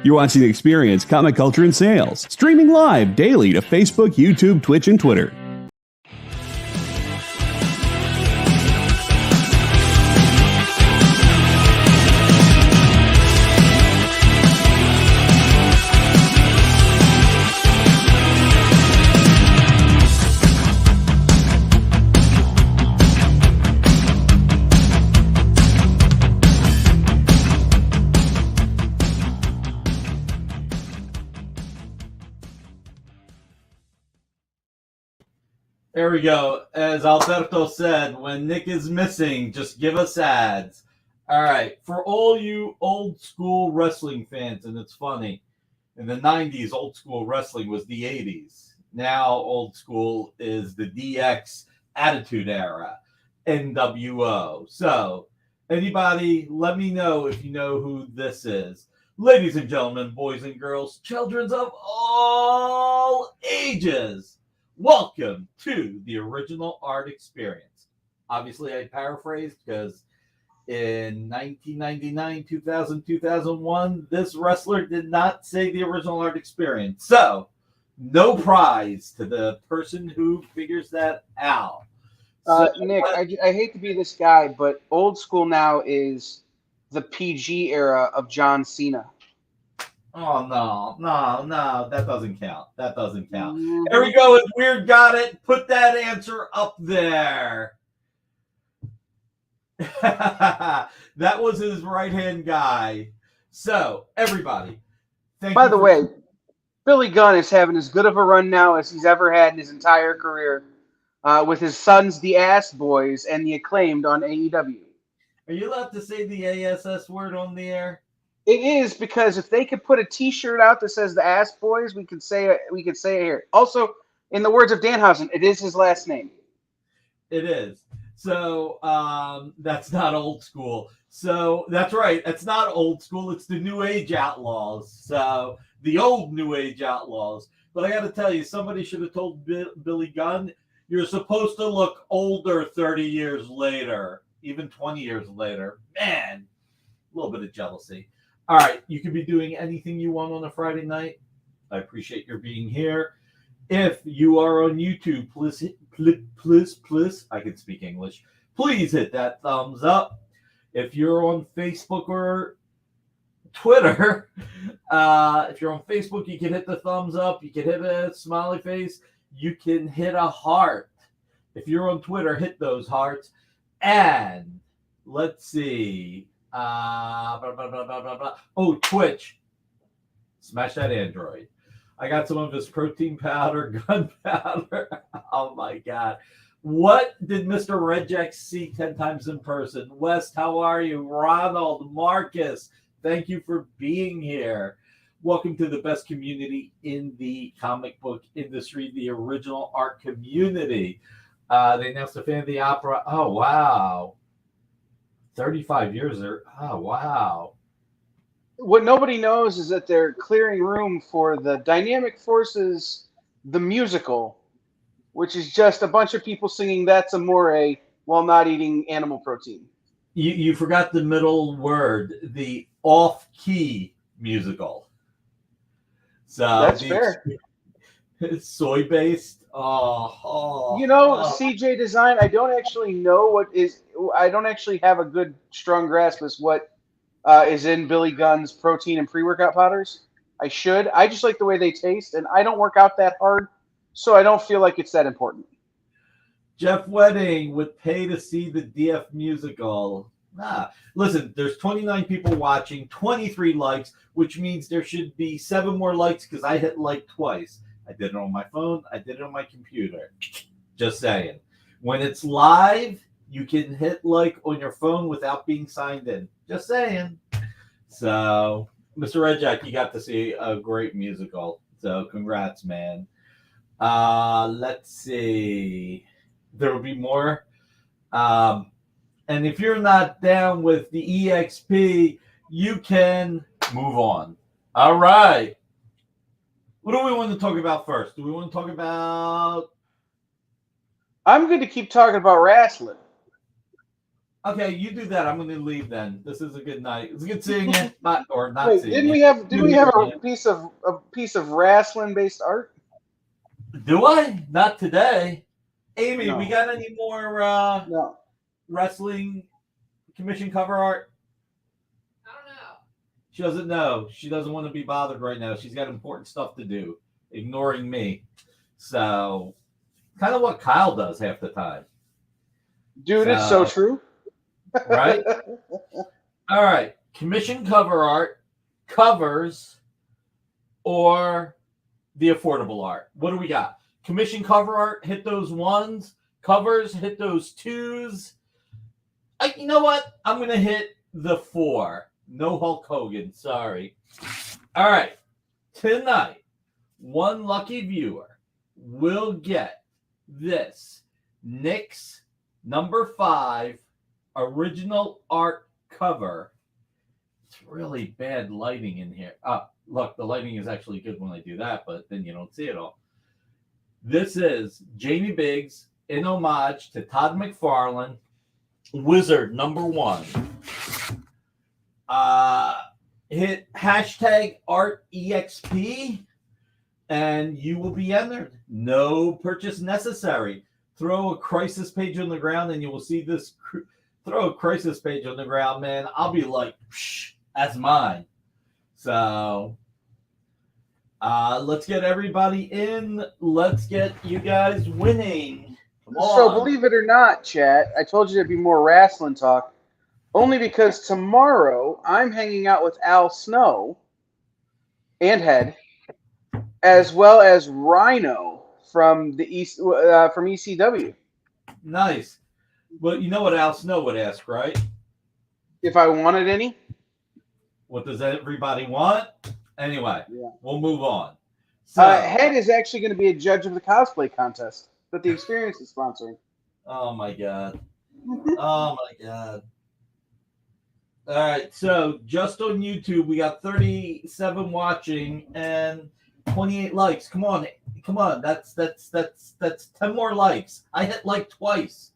You're watching The Experience, Comic Culture and Sales, streaming live daily to Facebook, YouTube, Twitch, and Twitter. There we go. As Alberto said, when Nick is missing, just give us ads. All right. For all you old school wrestling fans, and it's funny, in the 90s, old school wrestling was the 80s. Now, old school is the DX Attitude Era, NWO. So, anybody, let me know if you know who this is. Ladies and gentlemen, boys and girls, children of all ages, welcome to the Original Art Experience. Obviously, I paraphrased because in 1999, 2000, 2001, this wrestler did not say the Original Art Experience. So, no prize to the person who figures that out. Nick, I hate to be this guy, but old school now is the PG era of John Cena. Oh, no, that doesn't count. That doesn't count. There we go. If Weird got it, put that answer up there. That was his right-hand guy. So, everybody, By the way, Billy Gunn is having as good of a run now as he's ever had in his entire career with his sons, the Ass Boys, and the Acclaimed on AEW. Are you allowed to say the ASS word on the air? It is, because if they could put a T-shirt out that says the Ass Boys, we could say it. We could say it here. Also, in the words of Danhausen, it is his last name. It is. So that's not old school. So that's right. It's not old school. It's the New Age Outlaws. So the old New Age Outlaws. But I got to tell you, somebody should have told Billy Gunn, you're supposed to look older 30 years later, even 20 years later. Man, a little bit of jealousy. All right, you can be doing anything you want on a Friday night. I appreciate your being here. If you are on YouTube, please, I can speak English. Please hit that thumbs up. If you're on Facebook or Twitter, if you're on Facebook, you can hit the thumbs up. You can hit a smiley face. You can hit a heart. If you're on Twitter, hit those hearts. And let's see. Oh, Twitch. Smash that Android. I got some of his protein powder, gunpowder. Oh, my God. What did Mr. Redjack see 10 times in person? West, how are you? Ronald, Marcus, thank you for being here. Welcome to the best community in the comic book industry, the Original Art community. They announced the Fan of the Opera. Oh, wow. 35 years there. Oh, wow. What nobody knows is that they're clearing room for the Dynamic Forces, the musical, which is just a bunch of people singing That's Amore while not eating animal protein. You forgot the middle word, the off-key musical. So that's fair. It's soy-based. CJ Design, I don't actually have a good, strong grasp as what is in Billy Gunn's protein and pre-workout powders. I should. I just like the way they taste, and I don't work out that hard, so I don't feel like it's that important. Jeff Wedding would pay to see the DF musical. Listen, there's 29 people watching, 23 likes, which means there should be 7 more likes because I hit like twice. I did it on my phone. I did it on my computer. Just saying. When it's live, you can hit like on your phone without being signed in. Just saying. So, Mr. Redjack, you got to see a great musical. So, congrats, man. Let's see. There will be more. And if you're not down with the EXP, you can move on. All right. What do we want to talk about first? Do we want to talk about... I'm going to keep talking about wrestling. Okay, you do that. I'm going to leave then. This is a good night. It's good seeing you, not Wait, seeing didn't you. we have You. a piece of wrestling based art? Do I? Not today. Amy, No. we got any more No. wrestling commission cover art? I don't know. She doesn't know. She doesn't want to be bothered right now. She's got important stuff to do, ignoring me. So, kind of what Kyle does half the time. Dude, it's so true. Right? All right. Commission cover art, covers, or the affordable art. What do we got? Commission cover art, hit those ones. Covers, hit those twos. You know what? I'm going to hit the 4. No Hulk Hogan. Sorry. All right. Tonight, one lucky viewer will get this Knicks number 5 original art cover. It's really bad lighting in here. Look, the lighting is actually good when I do that, but then you don't see it all. This is Jamie Biggs in homage to Todd McFarlane, Wizard number 1. Hit hashtag ArtEXP and you will be entered. No purchase necessary. Throw a crisis page on the ground and you will see this. Throw a crisis page on the ground, man. I'll be like, that's mine. So let's get everybody in. Let's get you guys winning. Come on. So believe it or not, chat, I told you there'd be more wrestling talk. Only because tomorrow I'm hanging out with Al Snow and Head, as well as Rhino from the East from ECW. Nice. Well, you know what Al Snow would ask, right? If I wanted any. What does everybody want? Anyway, We'll move on. So, Head is actually going to be a judge of the cosplay contest that the Experience is sponsoring. Oh my god. Oh my god. All right, so just on YouTube, we got 37 watching and 28 likes. Come on. That's 10 more likes. I hit like twice.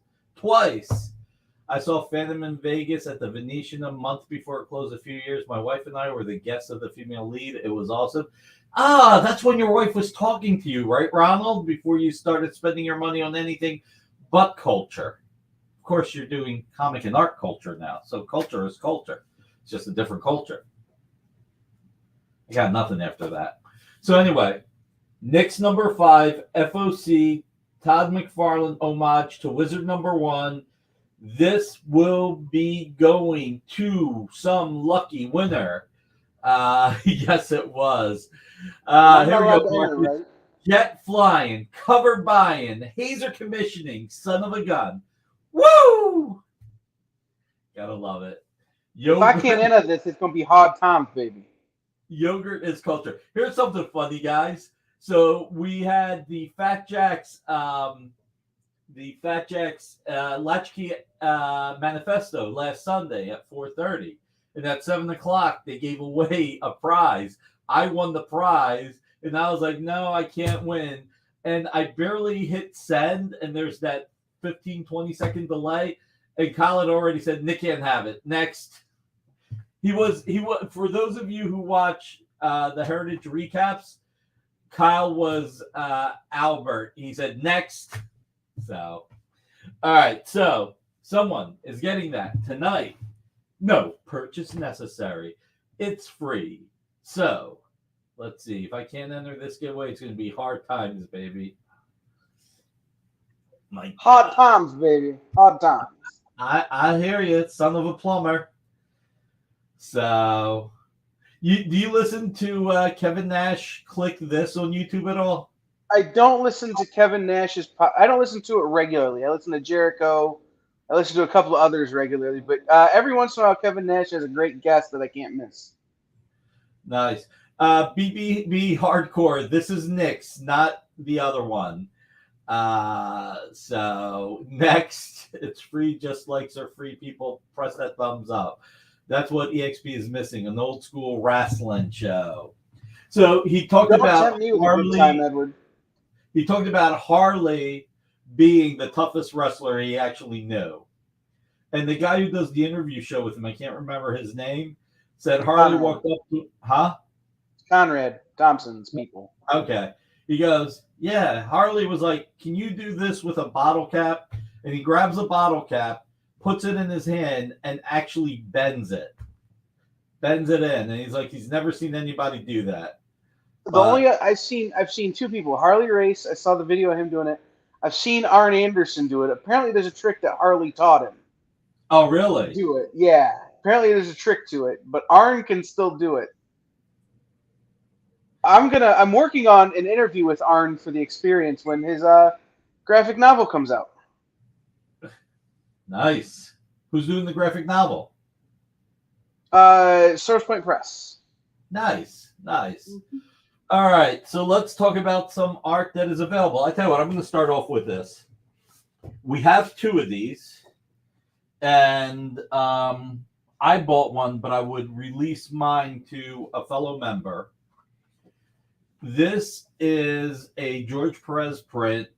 I saw Phantom in Vegas at the Venetian a month before it closed a few years. My wife and I were the guests of the female lead. It was awesome. That's when your wife was talking to you, right, Ronald? Before you started spending your money on anything but culture. Of course, you're doing comic and art culture now. So culture is culture. It's just a different culture. I got nothing after that. So anyway, Knicks number 5, FOC, Todd McFarlane homage to Wizard number 1. This will be going to some lucky winner. Yes, it was. Here we go. Right? Jet flying, cover buying, Hazer commissioning, son of a gun. Woo! Gotta love it. If I can't enter this, it's gonna be hard times, baby. Yogurt is culture. Here's something funny, guys. So we had the Fat Jacks Latchkey manifesto last Sunday at 4:30, and at 7:00 they gave away a prize. I won the prize, and I was like, no, I can't win. And I barely hit send, and there's that 15-20 second delay, and Kyle had already said Nick can't have it. Next. He was for those of you who watch the Heritage recaps, Kyle was Albert. He said next. So all right, so someone is getting that tonight. No purchase necessary. It's free. So let's see. If I can't enter this giveaway, it's gonna be hard times, baby. Hard times, baby. Hard times. I hear you, son of a plumber. So, do you listen to Kevin Nash Click This on YouTube at all? I don't listen to Kevin Nash's. I don't listen to it regularly. I listen to Jericho. I listen to a couple of others regularly, but every once in a while, Kevin Nash has a great guest that I can't miss. Nice. BBB Hardcore. This is Nick's, not the other one. So next, it's free. Just likes are free. People press that thumbs up. That's what EXP is missing, an old school wrestling show. So he talked about Harley. He talked about Harley being the toughest wrestler he actually knew. And the guy who does the interview show with him, I can't remember his name, said Harley walked up to, Conrad Thompson's people. Okay. He goes, yeah, Harley was like, can you do this with a bottle cap? And he grabs a bottle cap, puts it in his hand, and actually bends it in. And he's like, he's never seen anybody do that. The only I've seen two people. Harley race. I saw the video of him doing it. I've seen Arn Anderson do it. Apparently, there's a trick that Harley taught him. Oh, really? Do it. Yeah. Apparently, there's a trick to it, but Arn can still do it. I'm working on an interview with Arn for the experience when his graphic novel comes out. Nice. Who's doing the graphic novel? Source Point Press. Nice. Mm-hmm. All right, so let's talk about some art that is available. I tell you what, I'm going to start off with this. We have 2 of these, and I bought one, but I would release mine to a fellow member. This is a George Perez print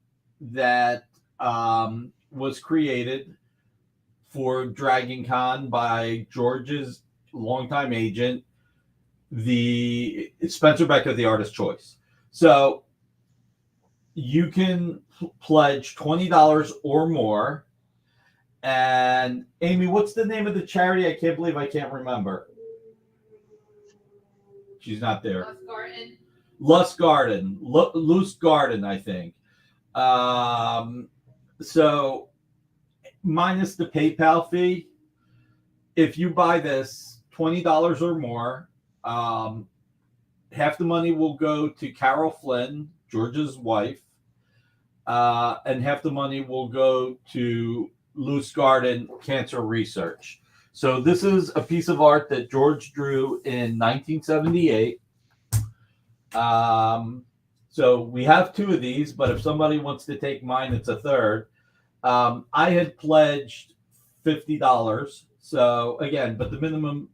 that was created for Dragon Con by George's longtime agent, the Spencer Becker, the artist choice. So you can pledge $20 or more. And Amy, what's the name of the charity? I can't believe I can't remember. She's not there. Loose Garden, I think. So minus the PayPal fee, if you buy this $20 or more, half the money will go to Carol Flynn, George's wife, and half the money will go to Loose Garden Cancer Research. So this is a piece of art that George drew in 1978. So we have 2 of these, but if somebody wants to take mine, it's a third. I had pledged $50. So again, but the minimum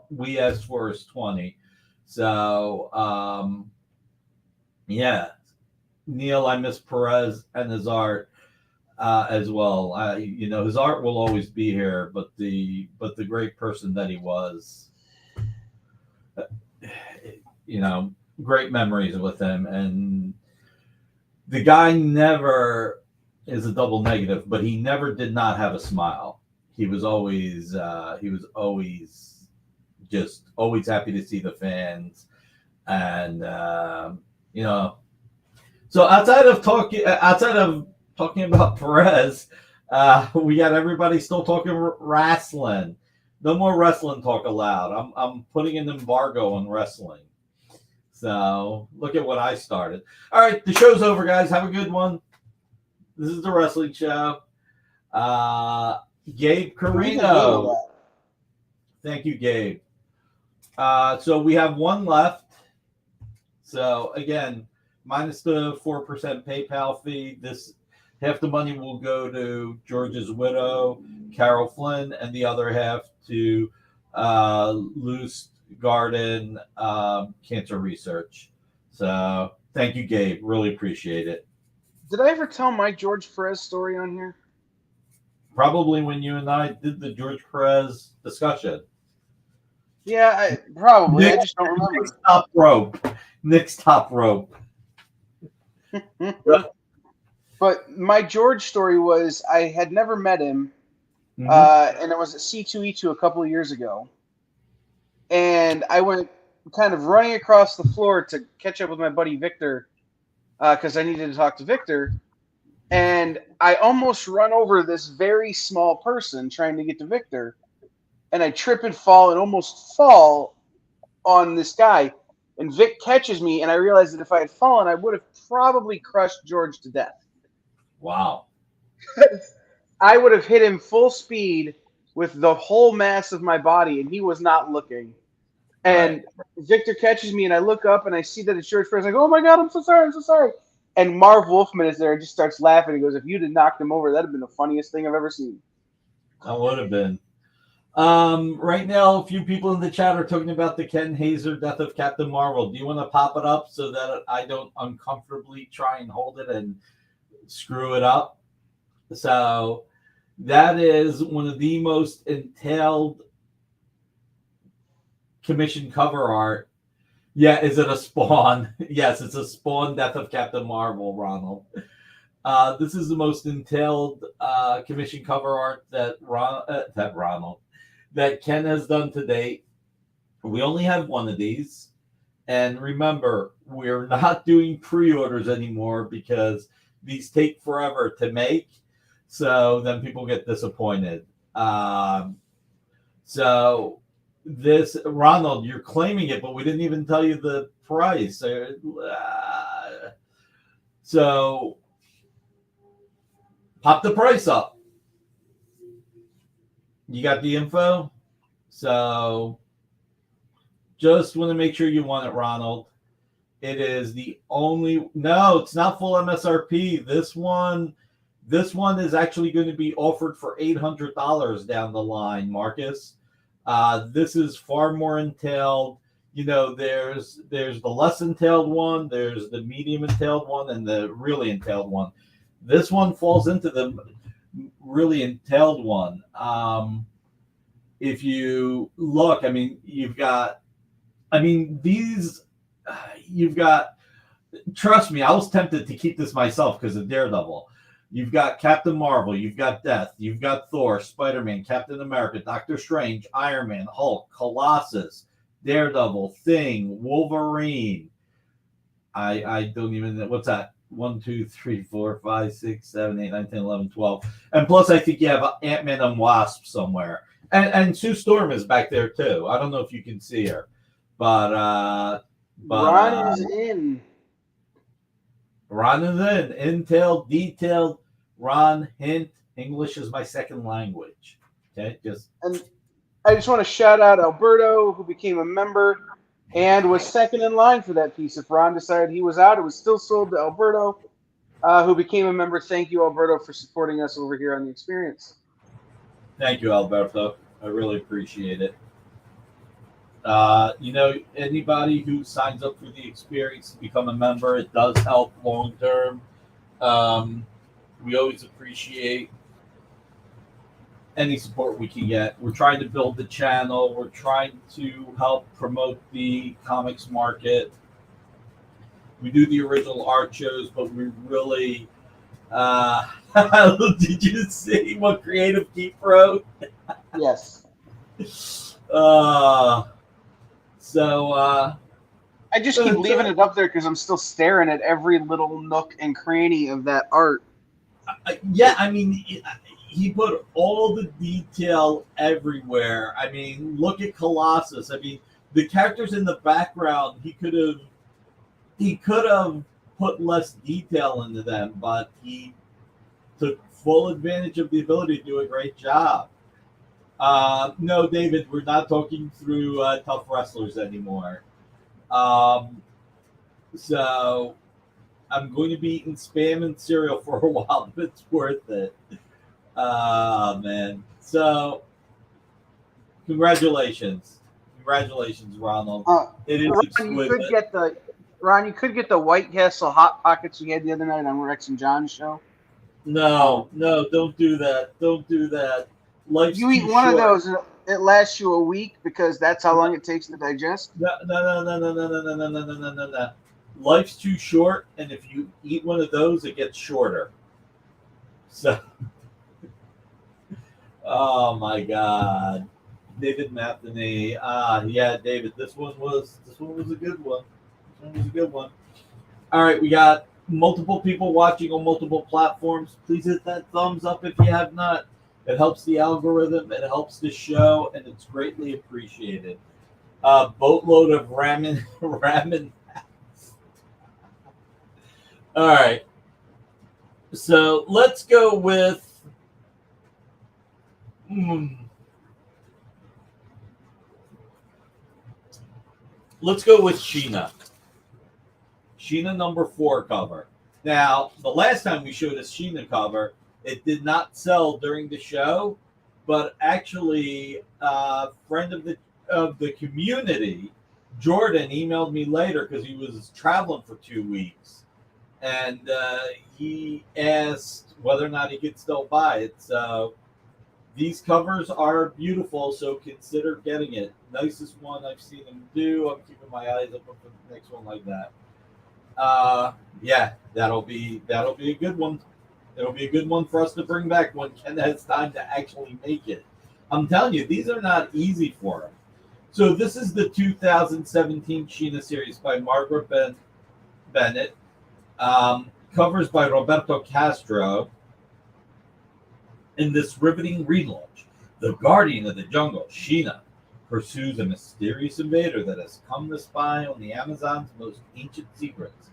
we asked for is 20. So yeah, Neil, I miss Perez and his art as well. His art will always be here, but the great person that he was, great memories with him. And the guy never is a double negative, but he never did not have a smile. He was always happy to see the fans. And so outside of talking about Perez, we got everybody still talking wrestling. No more wrestling talk allowed. I'm putting an embargo on wrestling. So look at what I started. All right, the show's over, guys. Have a good one. This is the wrestling show. Gabe Carino. Thank you, Gabe. So we have one left. So again, minus the 4% PayPal fee, this half the money will go to George's widow, Carol Flynn, and the other half to Loose Garden Cancer Research. So thank you, Gabe. Really appreciate it. Did I ever tell my George Perez story on here? Probably when you and I did the George Perez discussion. Yeah, probably. I just don't remember. Nick's top rope. But my George story was I had never met him, and it was at C2E2 a couple of years ago. And I went kind of running across the floor to catch up with my buddy Victor because I needed to talk to Victor. And I almost run over this very small person trying to get to Victor. And I trip and fall and almost fall on this guy. And Vic catches me, and I realized that if I had fallen, I would have probably crushed George to death. Wow. I would have hit him full speed with the whole mass of my body, and he was not looking. And Victor catches me, and I look up, and I see that it's George Perez. I go, oh, my God, I'm so sorry. And Marv Wolfman is there and just starts laughing. He goes, if you'd have knocked him over, that would have been the funniest thing I've ever seen. That would have been. Right now, a few people in the chat are talking about the Ken Hazer death of Captain Marvel. Do you want to pop it up so that I don't uncomfortably try and hold it and screw it up? So That is one of the most entailed commission cover art. Yeah, is it a Spawn? Yes, it's a Spawn Death of Captain Marvel, Ronald. This is the most entailed commission cover art that Ken has done to date. We only have one of these. And remember, we're not doing pre-orders anymore because these take forever to make. So then people get disappointed. So this, Ronald, you're claiming it, but we didn't even tell you the price. So pop the price up. You got the info? So just want to make sure you want it, Ronald. It is the only, no, it's not full MSRP. This one is actually going to be offered for $800 down the line, Marcus. This is far more entailed. You know, there's the less entailed one, there's the medium entailed one, and the really entailed one. This one falls into the really entailed one. If you look, I mean, you've got trust me, I was tempted to keep this myself because of Daredevil. You've got Captain Marvel, you've got Death, you've got Thor, Spider-Man, Captain America, Doctor Strange, Iron Man, Hulk, Colossus, Daredevil, Thing, Wolverine. I don't even know. What's that? 1, 2, 3, 4, 5, 6, 7, 8, 9, 10, 11, 12. And plus, I think you have Ant-Man and Wasp somewhere. And Sue Storm is back there, too. I don't know if you can see her. But Ron is in. Ron is in. Entailed, detailed. Ron, hint. English is my second language. Okay, And I just want to shout out Alberto, who became a member and was second in line for that piece. If Ron decided he was out, it was still sold to Alberto, who became a member. Thank you, Alberto, for supporting us over here on the experience. Thank you, Alberto. I really appreciate it. Anybody who signs up for the experience to become a member, it does help long term. We always appreciate any support we can get. We're trying to build the channel. We're trying to help promote the comics market. We do the original art shows, but we really did you see what Creative Keep wrote? Yes. I just keep leaving it up there because I'm still staring at every little nook and cranny of that art. Yeah, I mean, he put all the detail everywhere. I mean, look at Colossus. I mean, the characters in the background, he could have put less detail into them, but he took full advantage of the ability to do a great job. No, David, we're not talking through Tough Wrestlers anymore. So I'm going to be eating Spam and cereal for a while, but it's worth it. Man. So congratulations, Ronald. It is exquisite. You could get the White Castle Hot Pockets we had the other night on Rex and John's show. No, don't do that. Don't do that. Life's you eat one short. of those, it lasts you a week because that's how long it takes to digest. No. Life's too short, and if you eat one of those, it gets shorter. So, oh my God, David Matheny. Yeah, David, this one was a good one. All right, we got multiple people watching on multiple platforms. Please hit that thumbs up if you have not. It helps the algorithm, it helps the show, and it's greatly appreciated. Boatload of ramen. All right. So let's go with Sheena. Sheena number 4 cover. Now, the last time we showed a Sheena cover, it did not sell during the show, but actually, a friend of the community, Jordan, emailed me later because he was traveling for 2 weeks, and he asked whether or not he could still buy it. So these covers are beautiful, so consider getting it. Nicest one I've seen them do. I'm keeping my eyes open for the next one like that. Yeah, that'll be a good one. It'll be a good one for us to bring back when Ken has time to actually make it. I'm telling you, these are not easy for him. So this is the 2017 Sheena series by Margaret Bennett. Covers by Roberto Castro. In this riveting relaunch, the guardian of the jungle, Sheena, pursues a mysterious invader that has come to spy on the Amazon's most ancient secrets.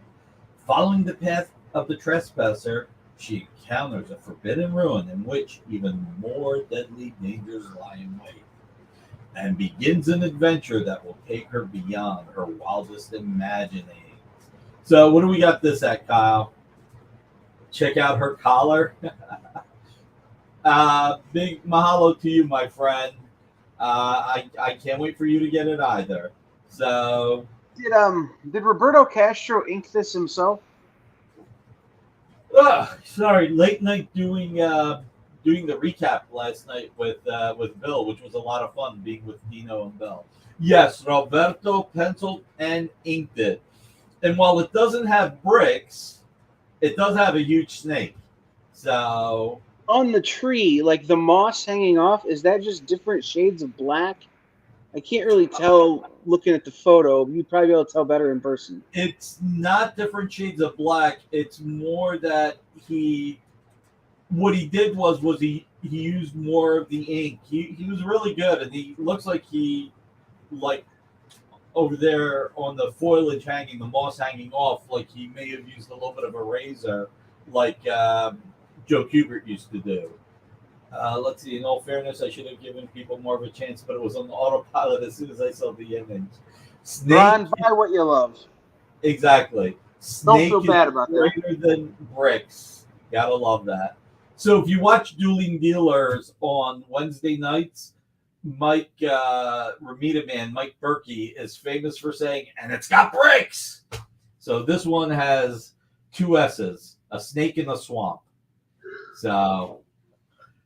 Following the path of the trespasser, she encounters a forbidden ruin in which even more deadly dangers lie in wait, and begins an adventure that will take her beyond her wildest imaginings. So, what do we got this at, Kyle? Check out her collar. Big mahalo to you, my friend. I can't wait for you to get it either. So, did Roberto Castro ink this himself? Sorry, late night doing the recap last night with Bill, which was a lot of fun being with Dino and Bill. Yes, Roberto penciled and inked it, and while it doesn't have bricks, it does have a huge snake. So on the tree, like the moss hanging off, is that just different shades of black? I can't really tell looking at the photo. You'd probably be able to tell better in person. It's not different shades of black. It's more that what he did was he used more of the ink. He was really good, and he looks like he, like, over there on the foliage hanging, the moss hanging off, like he may have used a little bit of a razor, like Joe Kubert used to do. Let's see. In all fairness, I should have given people more of a chance, but it was on autopilot as soon as I saw the image. Snake, Ron, buy what you love. Exactly. Snake Don't feel bad about is greater than bricks. Gotta love that. So if you watch Dueling Dealers on Wednesday nights, Mike Ramita Man, Mike Berkey, is famous for saying, and it's got bricks. So this one has two S's, a snake in a swamp. So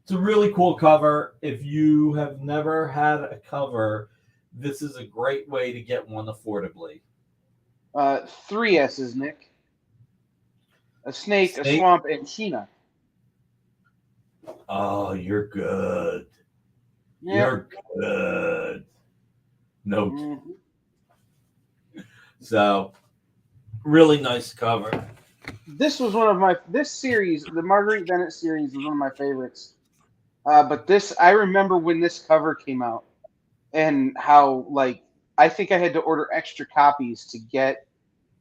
it's a really cool cover. If you have never had a cover, this is a great way to get one affordably. 3 S's, Nick. A snake, a swamp, and Sheena. Oh, you're good. Yeah. You're good. Note. So, really nice cover. This was this series, the Marguerite Bennett series, was one of my favorites. But this, I remember when this cover came out and how, like, I think I had to order extra copies to get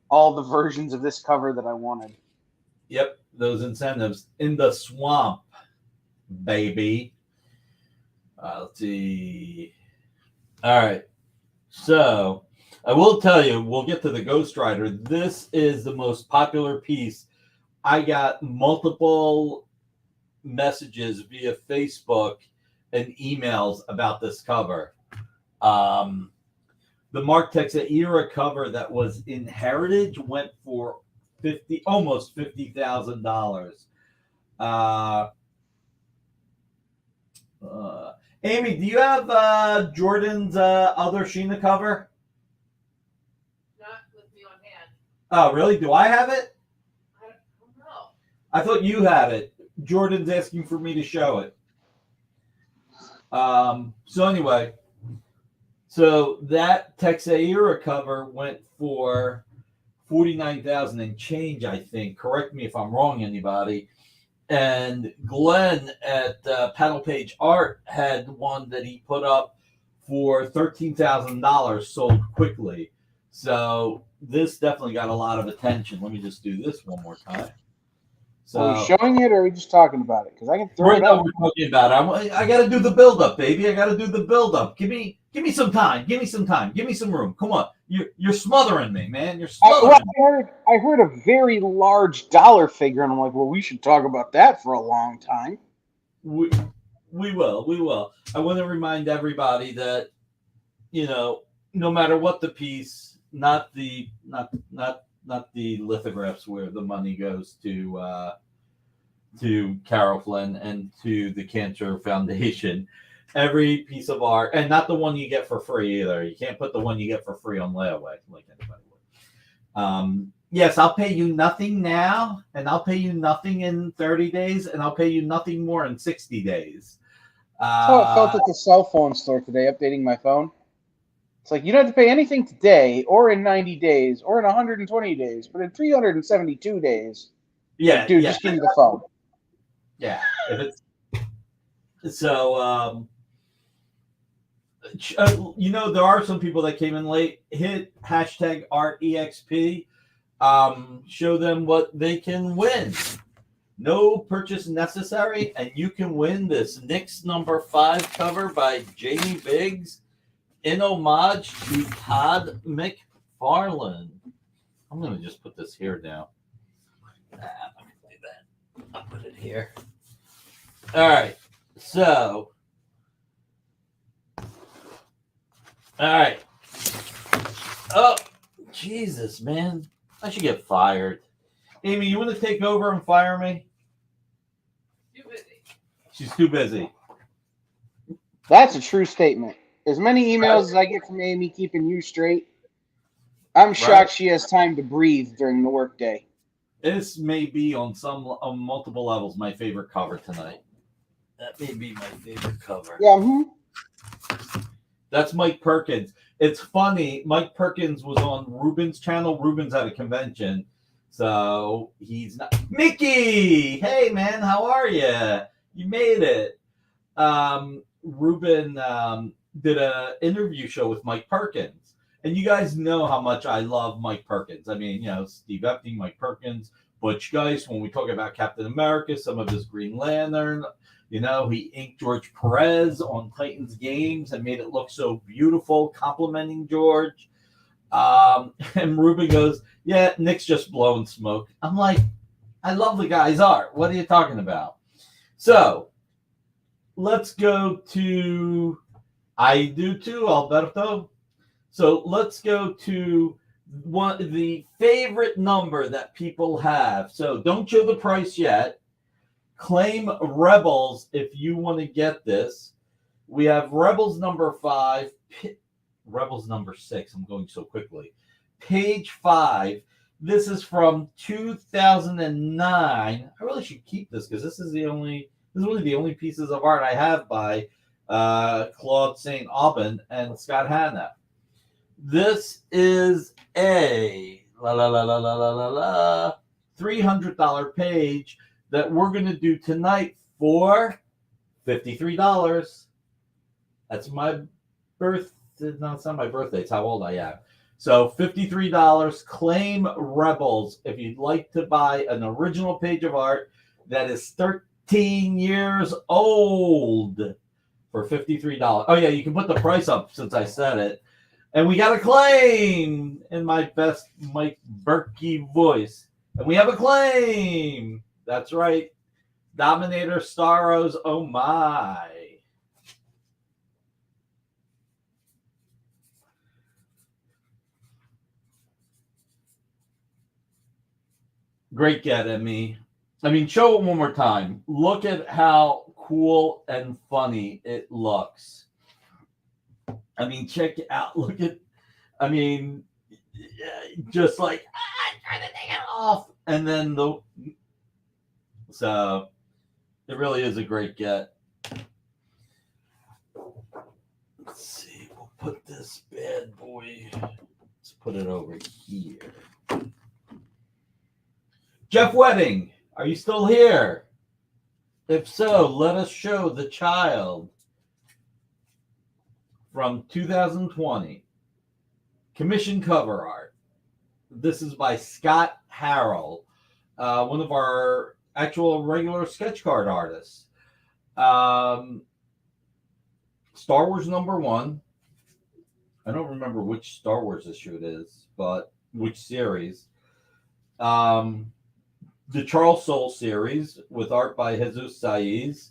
all the versions of this cover that I wanted. Yep, those incentives. In the swamp, baby. Let's see. All right. So, I will tell you, we'll get to the Ghost Rider. This is the most popular piece. I got multiple messages via Facebook and emails about this cover. The Mark Texeira cover that was in Heritage went for almost $50,000. Amy, do you have Jordan's other Sheena cover? Not with me on hand. Oh, really? Do I have it? I don't know. I thought you had it. Jordan's asking for me to show it. So anyway, so that Texeira cover went for $49,000 and change, I think. Correct me if I'm wrong, anybody. And Glenn at Paddle Page Art had one that he put up for $13,000, sold quickly. So this definitely got a lot of attention. Let me just do this one more time. So, are we showing it, or are we just talking about it? Because I can throw it up. We're talking about it. I got to do the build-up, baby. I got to do the build-up. Give me some time. Give me some time. Give me some room. Come on. You're smothering me, man. You're smothering me. I heard a very large dollar figure, and I'm like, well, we should talk about that for a long time. We will. I want to remind everybody that, no matter what the piece, not the lithographs where the money goes to to Carol Flynn and to the Cancer Foundation. Every piece of art, and not the one you get for free either. You can't put the one you get for free on layaway like anybody would. Yes, I'll pay you nothing now, and I'll pay you nothing in 30 days, and I'll pay you nothing more in 60 days. That's how it felt at the cell phone store today, updating my phone. It's like, you don't have to pay anything today, or in 90 days, or in 120 days, but in 372 days. Yeah, like, dude, yeah. just give me the phone. Yeah. So, there are some people that came in late. Hit hashtag ArtEXP. Show them what they can win. No purchase necessary, and you can win this Knicks number 5 cover by Jamie Biggs in homage to Todd McFarlane. I'm going to just put this here now. I'm not going to do that. I'll put it here. All right. So, all right. Oh, Jesus, man. I should get fired. Amy, you want to take over and fire me? Too busy. She's too busy. That's a true statement. As many emails as I get from Amy keeping you straight, I'm shocked she has time to breathe during the workday. This may be on multiple levels my favorite cover tonight. That may be my favorite cover. Yeah. That's Mike Perkins. It's funny. Mike Perkins was on Ruben's channel. Ruben's at a convention, so he's not. Mickey, hey man, how are you? You made it. Ruben did an interview show with Mike Perkins, and you guys know how much I love Mike Perkins. I mean, Steve Epting, Mike Perkins, Butch Geist. When we talk about Captain America, some of his Green Lantern. He inked George Perez on Titans games and made it look so beautiful, complimenting George. And Ruben goes, yeah, Nick's just blowing smoke. I'm like, I love the guy's art. What are you talking about? So let's go to, I do too, Alberto. So let's go to the favorite number that people have. So don't show the price yet. Claim Rebels if you want to get this. We have Rebels number 5, Rebels number 6. I'm going so quickly. Page 5. This is from 2009. I really should keep this because this is one of the only pieces of art I have by Claude St. Aubin and Scott Hanna. This is a $300 page that we're going to do tonight for $53. That's my birthday. No, it's not my birthday. It's how old I am. So $53. Claim Rebels if you'd like to buy an original page of art that is 13 years old for $53. Oh, yeah, you can put the price up since I said it. And we got a claim in my best Mike Berkey voice. And we have a claim. That's right. Dominator Staros, oh my. Great get, Emmy. I mean, show it one more time. Look at how cool and funny it looks. I mean, check it out. Look at, just like, try to take it off. And then so it really is a great get. Let's see. We'll put this bad boy. Let's put it over here. Jeff Wedding, are you still here? If so, let us show the child from 2020. Commission cover art. This is by Scott Harrell, one of our actual regular sketch card artists. Star Wars number 1. I don't remember which Star Wars issue it is, but which series. The Charles Soule series with art by Jesus Saiz.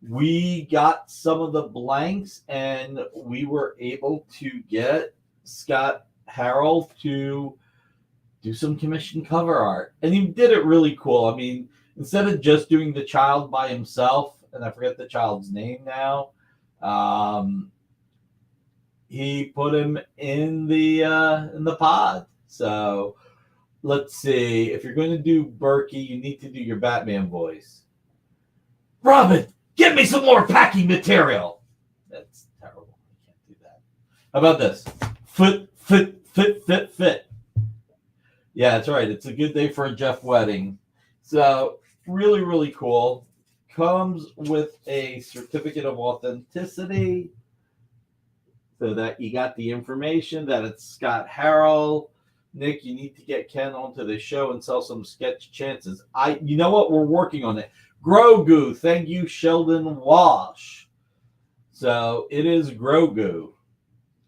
We got some of the blanks and we were able to get Scott Harrell to do some commission cover art. And he did it really cool. I mean, instead of just doing the child by himself, and I forget the child's name now, he put him in the pod. So let's see. If you're going to do Berkey, you need to do your Batman voice. Robin, give me some more packing material. That's terrible. I can't do that. How about this? Fit. Yeah, that's right. It's a good day for a Jeff wedding. So really, really cool. Comes with a certificate of authenticity so that you got the information that it's Scott Harrell. Nick, you need to get Ken onto the show and sell some sketch chances. You know what? We're working on it. Grogu. Thank you, Sheldon Walsh. So it is Grogu.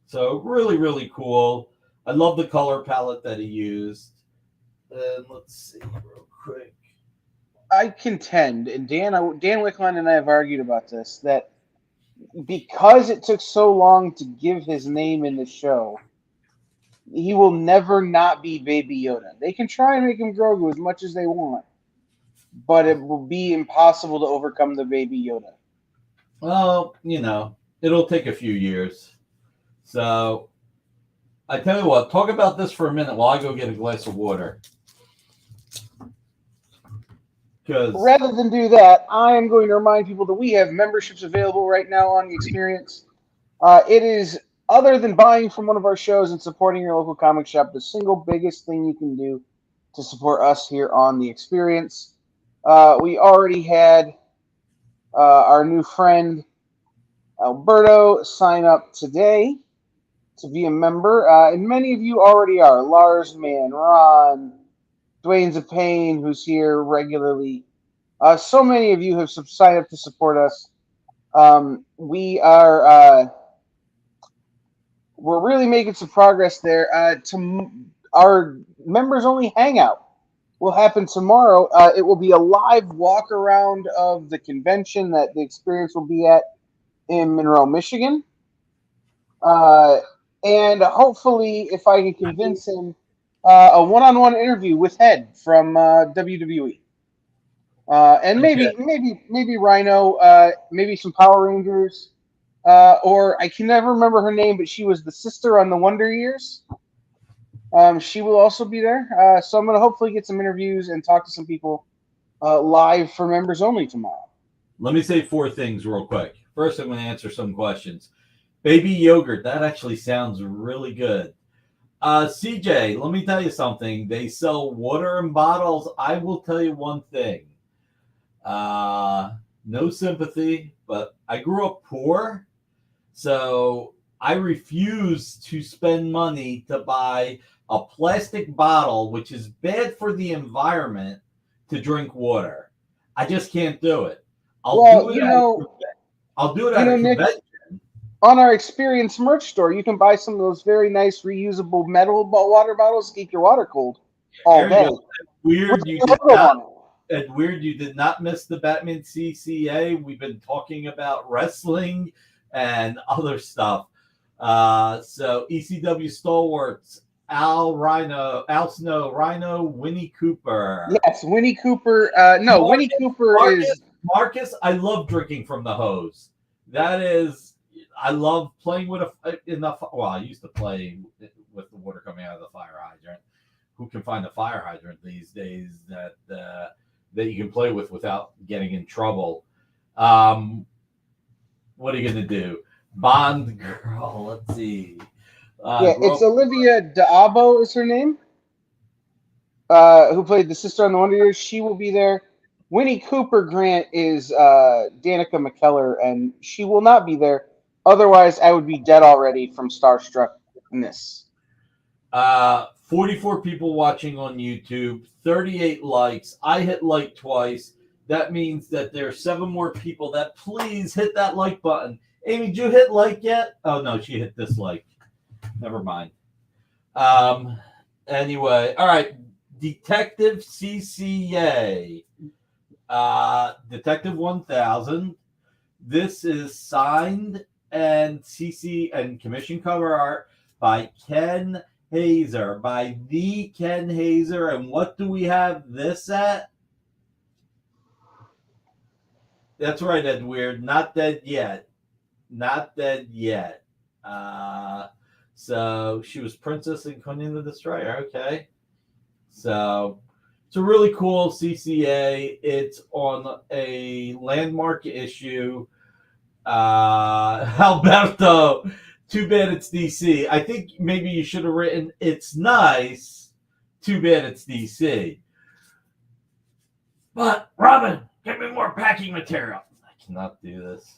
So really, really cool. I love the color palette that he used. And let's see real quick. I contend, and Dan Wickline and I have argued about this, that because it took so long to give his name in the show, he will never not be Baby Yoda. They can try and make him Grogu as much as they want, but it will be impossible to overcome the Baby Yoda. Well, it'll take a few years. So I tell you what, talk about this for a minute while I go get a glass of water. Rather than do that, I am going to remind people that we have memberships available right now on the Experience. It is, other than buying from one of our shows and supporting your local comic shop, the single biggest thing you can do to support us here on the Experience. We already had our new friend Alberto sign up today to be a member, and many of you already are. Lars Mann, Ron, Dwayne Zapane, who's here regularly. So many of you have signed up to support us. We're really making some progress there. Our members only hangout will happen tomorrow. It will be a live walk around of the convention that the Experience will be at in Monroe, Michigan. And hopefully, if I can convince him, a one-on-one interview with Head from WWE, and maybe Rhino, maybe some Power Rangers, or I can never remember her name, but she was the sister on the Wonder Years. She will also be there. So I'm going to hopefully get some interviews and talk to some people live for members only tomorrow. Let me say 4 things real quick. First, I'm going to answer some questions. Baby yogurt, that actually sounds really good. CJ, let me tell you something. They sell water in bottles. I will tell you one thing. No sympathy, but I grew up poor, so I refuse to spend money to buy a plastic bottle, which is bad for the environment, to drink water. I just can't do it. I'll do it at a convention. Nick, on our Experience merch store, you can buy some of those very nice reusable metal water bottles to keep your water cold all day. Weird you did not miss the Batman CCA. We've been talking about wrestling and other stuff. So ECW stalwarts, Al Snow, Rhino, Winnie Cooper. Yes, Winnie Cooper. Winnie Cooper is Marcus. I love drinking from the hose. That is. I love playing with I used to play with the water coming out of the fire hydrant. Who can find a fire hydrant these days that you can play with without getting in trouble? What are you going to do? Bond girl, let's see. It's Olivia D'Abo is her name, who played the sister on the Wonder Years. She will be there. Winnie Cooper Grant is Danica McKellar, and she will not be there. Otherwise, I would be dead already from starstruckness. 44 people watching on YouTube, 38 likes. I hit like twice. That means that there are 7 more people that please hit that like button. Amy, did you hit like yet? Oh, no, she hit dislike. Never mind. Anyway, all right. Detective CCA. Detective 1000. This is signed and CC and commission cover art by Ken Hazer, by the Ken Hazer. And what do we have this at? That's right, Ed Weird. Not dead yet. Not dead yet. So she was Princess in Conan the Destroyer. Okay. So it's a really cool CCA. It's on a landmark issue. Alberto, too bad it's DC. I think maybe you should have written, it's nice, too bad it's DC. But, Robin, give me more packing material. I cannot do this.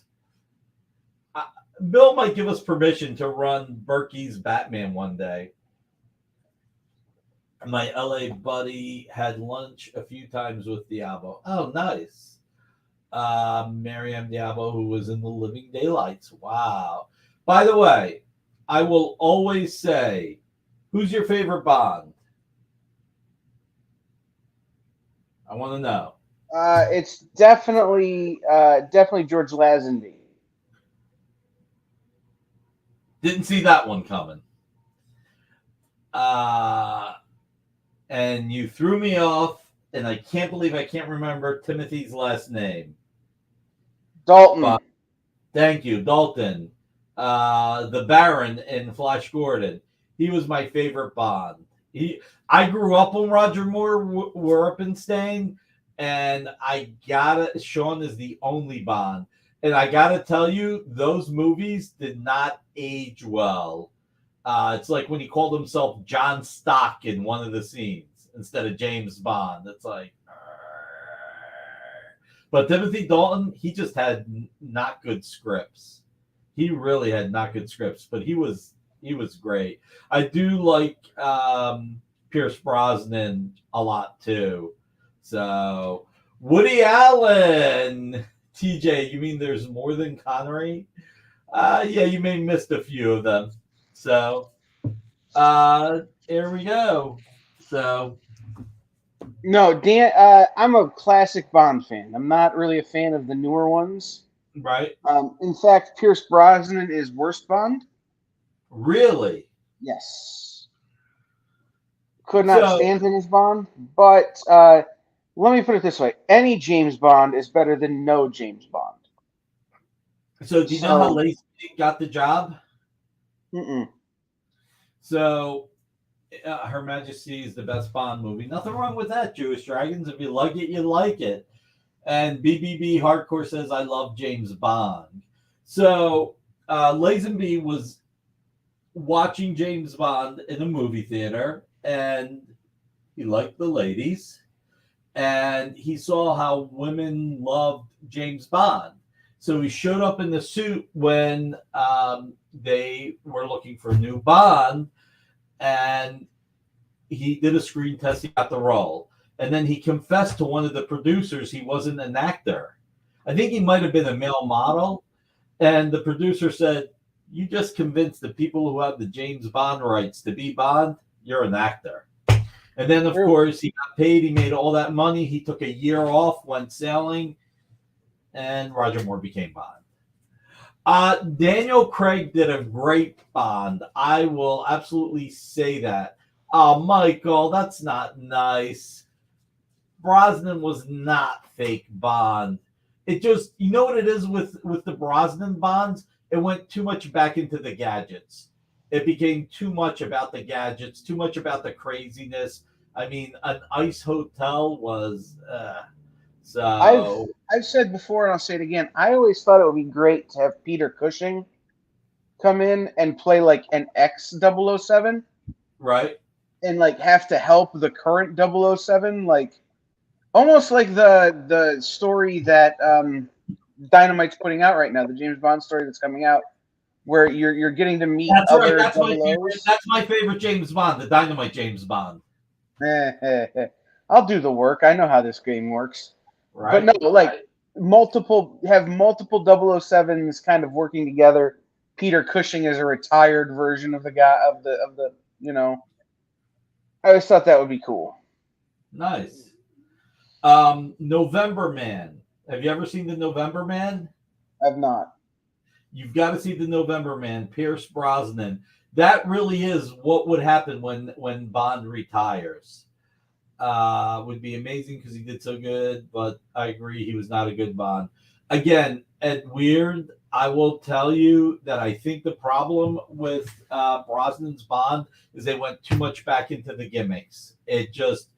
Bill might give us permission to run Berkey's Batman one day. My LA buddy had lunch a few times with Diablo. Oh, nice. Miriam Diablo, who was in the Living Daylights. Wow. By the way, I will always say, who's your favorite Bond? I want to know. It's definitely George Lazenby. Didn't see that one coming. And you threw me off, and I can't believe I can't remember Timothy's last name. Dalton. Thank you, Dalton. The Baron in Flash Gordon. He was my favorite Bond. I grew up on Roger Moore, Werpenstein, and Sean is the only Bond. And I gotta tell you, those movies did not age well. It's like when he called himself John Stock in one of the scenes instead of James Bond. It's like, but Timothy Dalton, he just had not good scripts. He really had not good scripts, but he was great. I do like Pierce Brosnan a lot too. So Woody Allen, TJ, you mean there's more than Connery? Yeah, you may have missed a few of them. So here we go. So no, Dan, I'm a classic Bond fan. I'm not really a fan of the newer ones. Right. In fact, Pierce Brosnan is worst Bond. Really? Yes. Could not stand him as Bond, but let me put it this way: any James Bond is better than no James Bond. So, do you know how Lacey got the job? Mm-mm. So, Her Majesty is the best Bond movie. Nothing wrong with that, Jewish Dragons. If you like it, you like it. And BBB Hardcore says, I love James Bond. So, Lazenby was watching James Bond in a movie theater, and he liked the ladies, and he saw how women loved James Bond. So he showed up in the suit when they were looking for a new Bond, and he did a screen test. He got the role. And then he confessed to one of the producers he wasn't an actor. I think he might have been a male model. And the producer said, you just convinced the people who have the James Bond rights to be Bond, you're an actor. And then, of course, he got paid. He made all that money. He took a year off, went sailing, and Roger Moore became Bond. Daniel Craig did a great Bond. I will absolutely say that. Oh, Michael, that's not nice. Brosnan was not fake Bond. It just, you know what it is with the Brosnan Bonds? It went too much back into the gadgets. It became too much about the gadgets, too much about the craziness. I mean, an ice hotel was so. I've said before, and I'll say it again. I always thought it would be great to have Peter Cushing come in and play like an ex-007, right? And like have to help the current 007, like almost like the story that Dynamite's putting out right now, the James Bond story that's coming out, where you're getting to meet other right. That's that's my favorite James Bond, the Dynamite James Bond. I'll do the work. I know how this game works. Right. But no, like multiple 007s kind of working together. Peter Cushing is a retired version of the guy of the you know. I always thought that would be cool. Nice. November Man. Have you ever seen the November Man? I've not. You've got to see the November Man, Pierce Brosnan. That really is what would happen when Bond retires. Would be amazing because he did so good, but I agree he was not a good Bond. again, and weird, I will tell you that I think the problem with Brosnan's Bond is they went too much back into the gimmicks. It just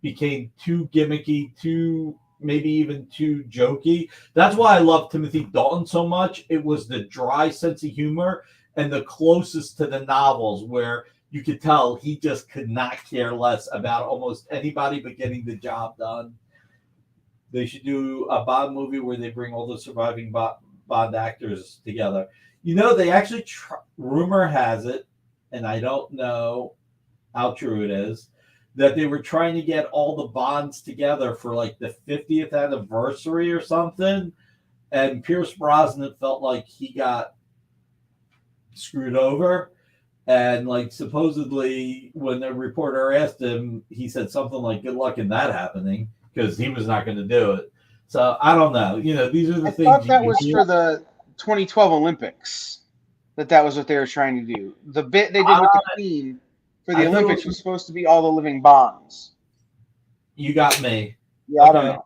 became too gimmicky, maybe even too jokey. That's why I love Timothy Dalton so much. It was the dry sense of humor and the closest to the novels where you could tell he just could not care less about almost anybody but getting the job done. They should do a Bond movie where they bring all the surviving Bond actors together. They actually, rumor has it, and I don't know how true it is, that they were trying to get all the Bonds together for like the 50th anniversary or something. And Pierce Brosnan felt like he got screwed over. And like supposedly when the reporter asked him, he said something like, good luck in that happening, because he was not going to do it. So I don't know. These are the things. I thought that was for the 2012 Olympics. That was what they were trying to do. The bit they did with the Queen for the Olympics was supposed to be all the living Bonds. You got me. Yeah, okay. I don't know.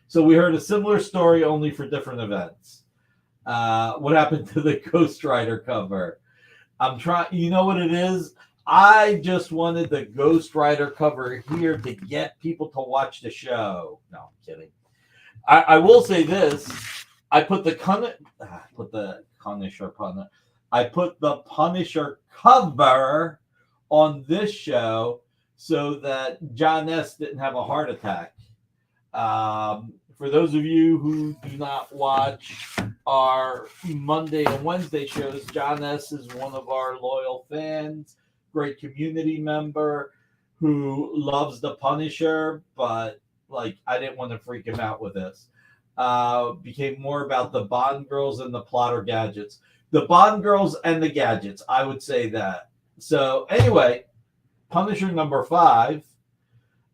So we heard a similar story, only for different events. What happened to the Ghost Rider cover? I'm trying. You know what it is? I just wanted the Ghost Rider cover here to get people to watch the show. No, I'm kidding. I will say this. I put the Punisher cover on this show so that John S. didn't have a heart attack. For those of you who do not watch our Monday and Wednesday shows, John S. is one of our loyal fans, great community member who loves the Punisher, but like I didn't want to freak him out with this. Became more about the Bond girls and the plotter gadgets. The Bond girls and the gadgets, I would say that. So anyway, Punisher number 5,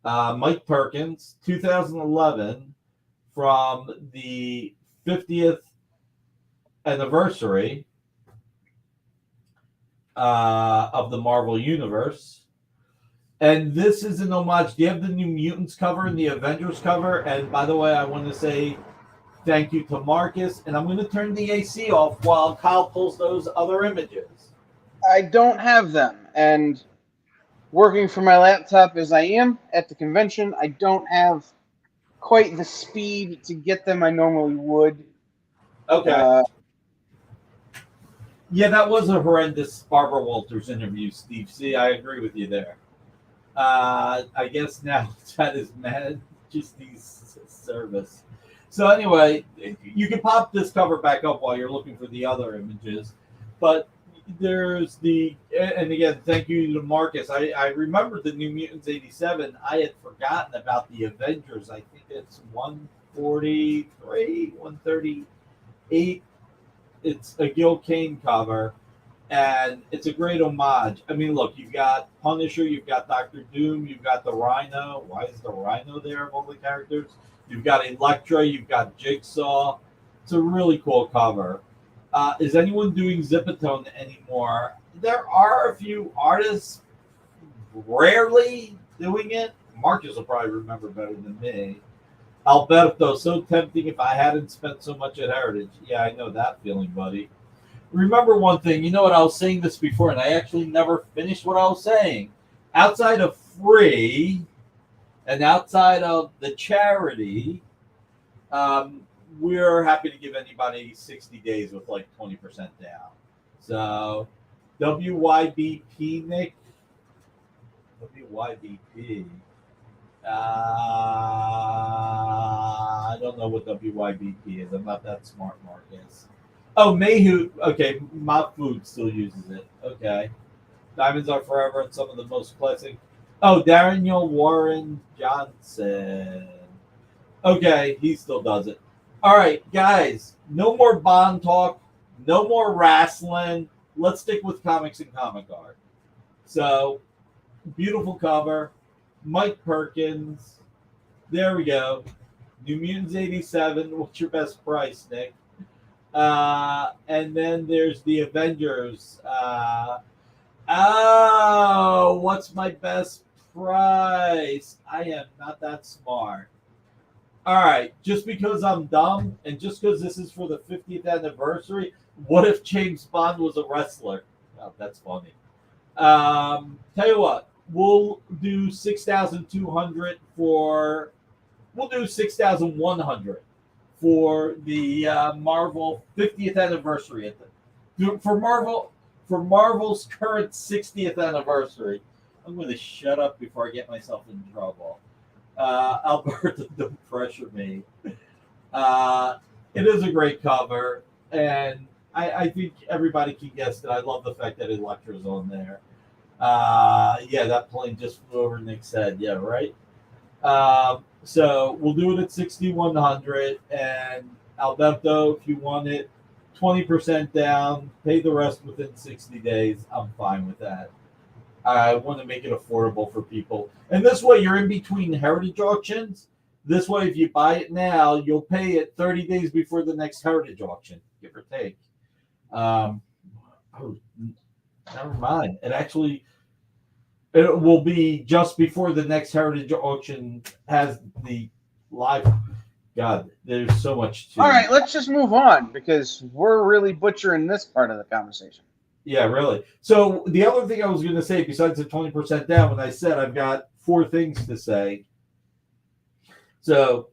Mike Perkins, 2011, from the 50th anniversary of the Marvel Universe. And this is an homage. Do you have the New Mutants cover and the Avengers cover? And by the way, I want to say thank you to Marcus. And I'm going to turn the AC off while Kyle pulls those other images. I don't have them. And working from my laptop as I am at the convention, I don't have quite the speed to get them I normally would. Okay. Yeah, that was a horrendous Barbara Walters interview, Steve. See, I agree with you there. I guess now that is Majesty's service. So anyway, you can pop this cover back up while you're looking for the other images. But there's and again, thank you to Marcus. I remember the New Mutants 87. I had forgotten about the Avengers. I think it's 143, 138. It's a Gil Kane cover. And it's a great homage. I mean, look, you've got Punisher, you've got Doctor Doom, you've got the Rhino. Why is the Rhino there of all the characters? You've got Elektra, you've got Jigsaw. It's a really cool cover. Is anyone doing Zipatone anymore? There are a few artists rarely doing it. Marcus will probably remember better than me. Alberto, so tempting if I hadn't spent so much at Heritage. Yeah, I know that feeling, buddy. Remember one thing, you know what, I was saying this before, and I actually never finished what I was saying. Outside of free and outside of the charity, we're happy to give anybody 60 days with like 20% down. So, WYBP, Nick? WYBP. I don't know what WYBP is. I'm not that smart, Marcus. Oh, Mayhew. Okay, Mob Food still uses it. Okay. Diamonds Are Forever and some of the most classic. Oh, Daniel Warren Johnson. Okay, he still does it. All right, guys. No more Bond talk. No more wrestling. Let's stick with comics and comic art. So, beautiful cover. Mike Perkins. There we go. New Mutants 87. What's your best price, Nick? And then there's the Avengers. What's my best price? I am not that smart. All right, just because I'm dumb and just because this is for the 50th anniversary, what if James Bond was a wrestler? Oh, that's funny. Tell you what, we'll do 6,200 for. We'll do 6,100 for the Marvel 50th anniversary for Marvel's current 60th anniversary. I'm going to shut up before I get myself in trouble. Alberta, don't pressure me. It is a great cover, and I think everybody can guess that I love the fact that Elektra's on there. Yeah, that plane just flew over Nick's head. Yeah, right. So we'll do it at 6,100, and Alberto, if you want it, 20% down, pay the rest within 60 days. I'm fine with that. I want to make it affordable for people. And this way, you're in between heritage auctions. This way, if you buy it now, you'll pay it 30 days before the next heritage auction, give or take. Oh, never mind. It will be just before the next heritage auction has the live. God, there's so much to. All right, let's just move on because we're really butchering this part of the conversation. Yeah, really. So the other thing I was going to say, besides the 20% down, when I said I've got 4 things to say. So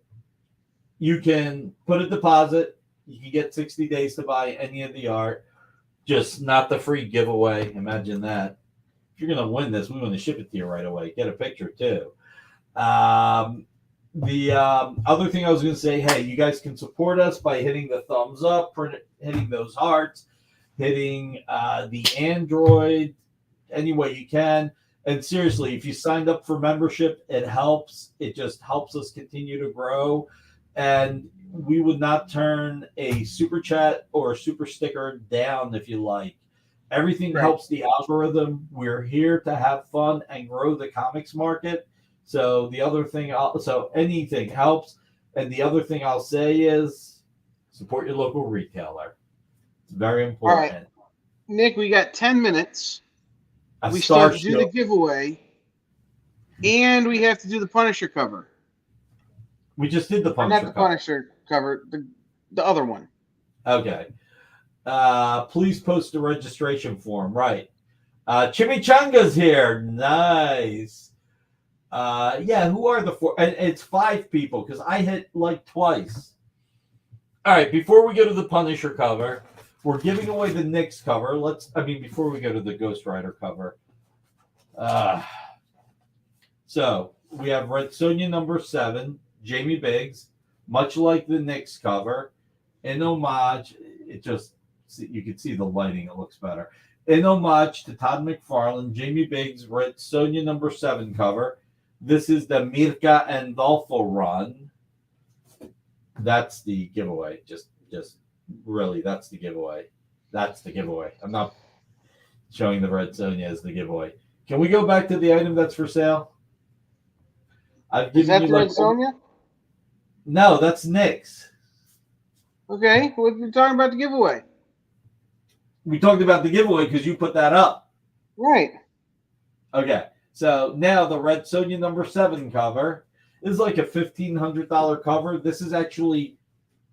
you can put a deposit. You can get 60 days to buy any of the art, just not the free giveaway. Imagine that. If you're going to win this, we want to ship it to you right away. Get a picture too. The other thing I was going to say, hey, you guys can support us by hitting the thumbs up, hitting those hearts, hitting the Android any way you can. And seriously, if you signed up for membership, it helps. It just helps us continue to grow. And we would not turn a super chat or a super sticker down if you like. Everything helps the algorithm. We're here to have fun and grow the comics market. So the other thing, so anything helps. And the other thing I'll say is support your local retailer. It's very important. All right. Nick, we got 10 minutes. We still have to do the giveaway. And we have to do the Punisher cover. We just did the Punisher cover. Not the Punisher cover, the other one. Okay. Please post a registration form. Right. Chimichanga's here. Nice. Yeah, who are the 4? And it's 5 people because I hit like twice. All right, before we go to the Punisher cover, we're giving away the Knicks cover. Before we go to the Ghost Rider cover. So we have Red Sonja number 7, Jamie Biggs, much like the Knicks cover. In homage, you can see the lighting, it looks better. In homage to Todd McFarlane, Jamie Biggs, Red Sonja number 7 cover. This is the Mirka and Dolfo run. That's the giveaway. Just really, that's the giveaway. That's the giveaway. I'm not showing the Red Sonja as the giveaway. Can we go back to the item that's for sale? Is that the Red Sonja? No, that's Nick's. Okay, what are you talking about the giveaway? We talked about the giveaway because you put that up. Right. Okay. So now the Red Sonja number 7 cover is like a $1,500 cover. This is actually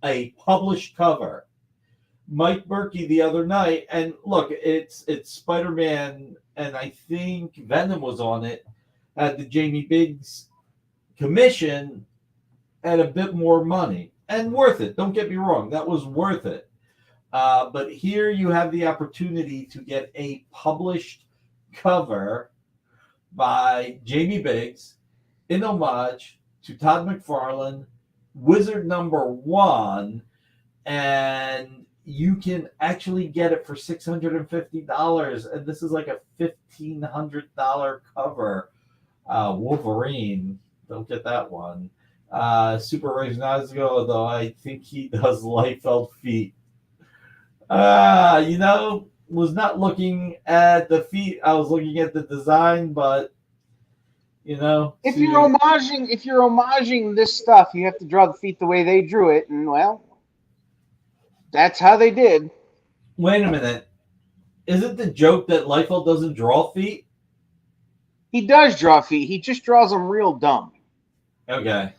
a published cover. Mike Berkey the other night, and look, it's Spider-Man, and I think Venom was on it, at the Jamie Biggs commission at a bit more money. And worth it. Don't get me wrong. That was worth it. But here you have the opportunity to get a published cover by Jamie Biggs in homage to Todd McFarlane, Wizard number 1, and you can actually get it for $650, and this is like a $1,500 cover. Wolverine, don't get that one. Super Ragnazgo, though I think he does Liefeld feet. Was not looking at the feet. I was looking at the design, but if you're homaging this stuff, you have to draw the feet the way they drew it, and well, that's how they did. Wait a minute. Isn't the joke that Liefeld doesn't draw feet? He does draw feet. He just draws them real dumb. Okay.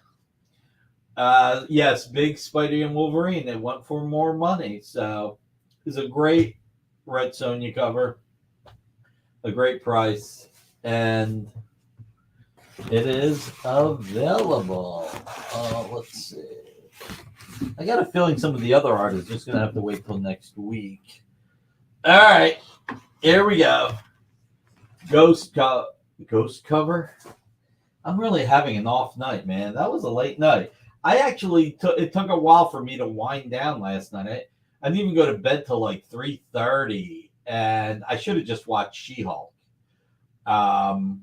Yes, big Spidey and Wolverine. They went for more money. So it's a great Red Sonja cover, a great price, and it is available. Let's see. I got a feeling some of the other art is just going to have to wait till next week. All right, here we go. Ghost cover. I'm really having an off night, man. That was a late night. I actually it took a while for me to wind down last night. I didn't even go to bed till like 3:30, and I should have just watched She-Hulk. God,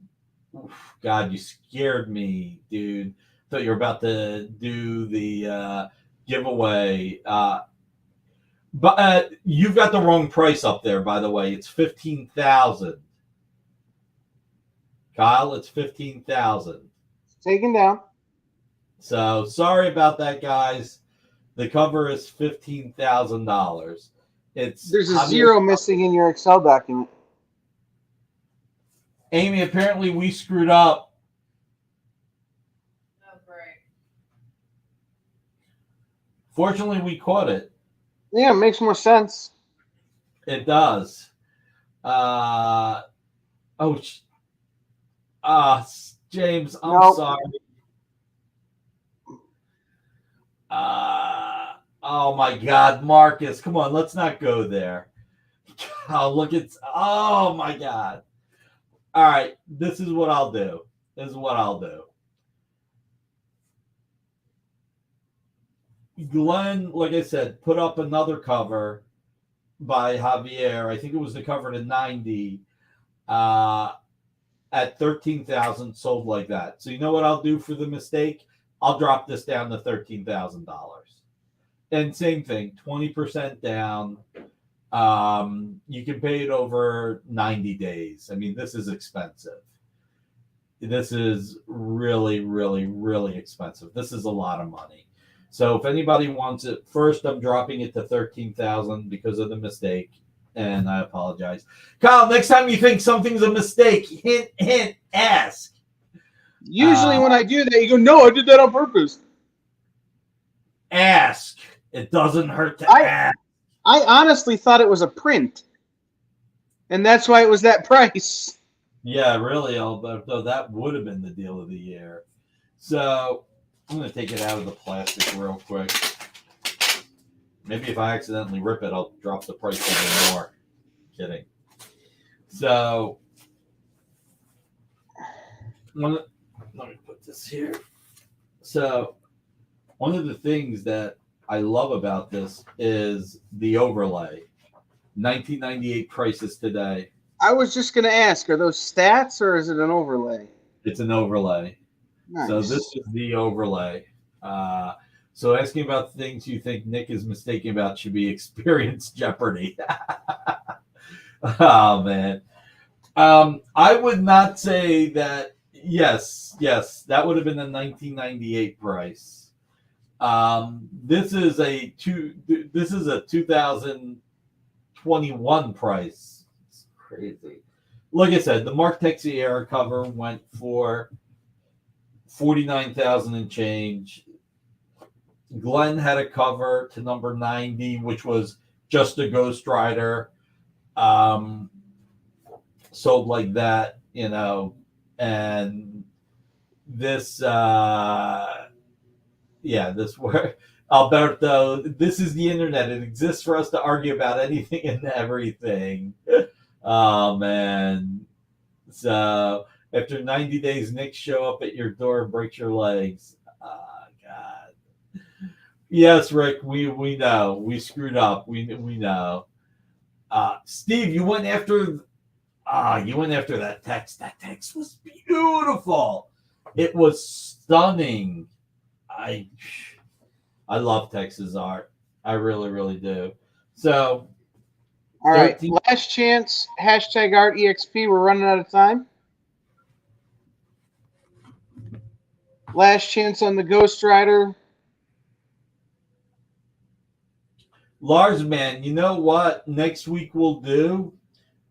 you scared me, dude. Thought you were about to do the giveaway. But you've got the wrong price up there, by the way. It's 15,000. Kyle, it's 15,000. Taken down. So sorry about that, guys. The cover is $15,000. There's a zero missing in your Excel document. Amy, apparently we screwed up. Oh, great. Fortunately, we caught it. Yeah, it makes more sense. It does. James, I'm sorry. Oh my God, Marcus, come on, let's not go there. Oh my God. All right, this is what I'll do. Glenn, like I said, put up another cover by Javier. I think it was the cover to 90 at 13,000, sold like that. So you know what I'll do for the mistake? I'll drop this down to $13,000. And same thing, 20% down. You can pay it over 90 days. I mean, this is expensive. This is really, really, really expensive. This is a lot of money. So if anybody wants it, first I'm dropping it to 13,000 because of the mistake, and I apologize. Kyle, next time you think something's a mistake, hint, ask. Usually when I do that, you go, "No, I did that on purpose." Ask. It doesn't hurt to ask. I honestly thought it was a print, and that's why it was that price. Yeah, really, Alberto, that would have been the deal of the year. So I'm going to take it out of the plastic real quick. Maybe if I accidentally rip it, I'll drop the price even more. Kidding. So let me put this here. So one of the things that I love about this is the overlay. 1998 prices today. I was just going to ask, are those stats or is it an overlay? It's an overlay. Nice. So this is the overlay. So asking about things you think Nick is mistaken about should be Experience Jeopardy. Oh, man. I would not say that. Yes, that would have been the 1998 price. This is a 2021 price. It's crazy. Like I said, the Mark Texiera cover went for 49,000 and change. Glenn had a cover to number 90, which was just a Ghost Rider. Sold like that, and this this where Alberto, this is the internet. It exists for us to argue about anything and everything. Oh man. So after 90 days, Nick show up at your door and breaks your legs. Oh God. Yes, Rick, we know. We screwed up. We know. Steve, you went after that text. That text was beautiful. It was stunning. I love Texas art. I really, really do. So, all right, last chance, #ArtEXP. We're running out of time. Last chance on the Ghost Rider. Lars, man, you know what? Next week we'll do.